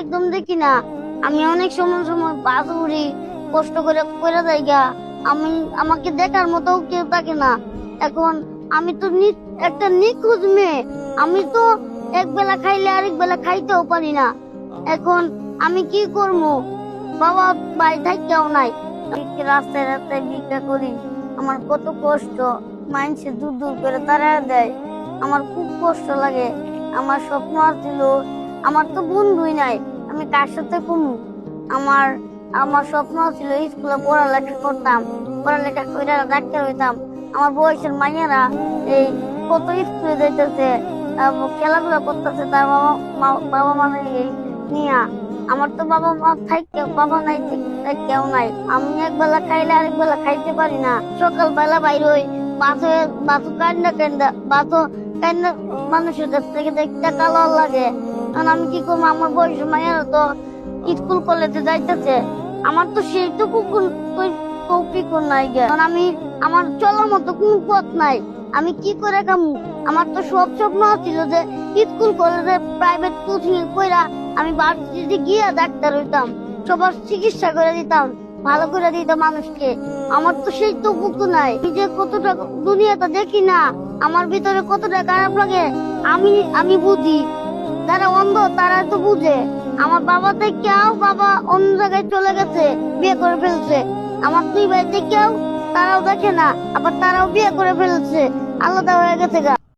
একদম দেখি না। আমি অনেক সময় সময় বাস উড়ি, কষ্ট করে যাই গা। আমাকে দেখার মতো কেউ থাকে না। এখন আমি তো একটা নিখোঁজ মেয়ে। আমি তো এক বেলা খাইলে আরেক বেলা খাইতেও পারি না। এখন আমি কি করবো? বাবা ভাই থাকেও নাই। আমি কি রাস্তায় রাস্তায় ভিক্ষা করি। আমার কত কষ্ট, মানুষে দূর দূর করে তারা দেয়। আমার খুব কষ্ট লাগে। আমার স্বপ্ন ছিল, আমার তো বন্ধুই নাই, আমি কার সাথে কমু? আমার আমার স্বপ্ন ছিল স্কুলে পড়ালেখা করতাম, পড়ালেখা করে ডাক্তার হইতাম। আমার বয়সের মাইয়ারা এই কত স্কুলে যাইতেছে, খেলাধুলা করতেছে, তার বাবা মা নিয়া। আমার তো বাবা মা থাকতে, বাবা নাই কেউ নাই। আমি এক বেলা খাইলে আরেক বেলা খাইতে পারি না। সকাল বেলা বাইর হই, বাসু কান্না মানুষের কাছ থেকে দেখতে কালো লাগে। কারণ আমি কি করবো? আমার বয়সের মায়েরা তো স্কুল কলেজে যাইতেছে, আমার তো সেইটুকু নাই গে। কারণ আমার চলার মতো কোনো পথ নাই। আমি কি করে খামু? আমার তো সব স্বপ্ন ছিল যে স্কুল কলেজে প্রাইভেট কোচিং কইরা আমি ভার্সিটিতে গিয়ে ডাক্তার হইতাম, সবার চিকিৎসা করে দিতাম, ভালো করে দিতাম মানুষকে। আমার তো সেই টুকু নাই। আমি যে কতটা দুনিয়াটা দেখি না, আমার ভিতরে কতটা খারাপ লাগে আমি বুঝি। যারা অন্ধ তারা তো বুঝে। আমার বাবা থেকেও, বাবা অন্য জায়গায় চলে গেছে, বিয়ে করে ফেলছে। আমার দুই ভাই থেকেও তারাও দেখে না, আবার তারাও বিয়ে করে ফেলছে, আলাদা হয়ে গেছে গা।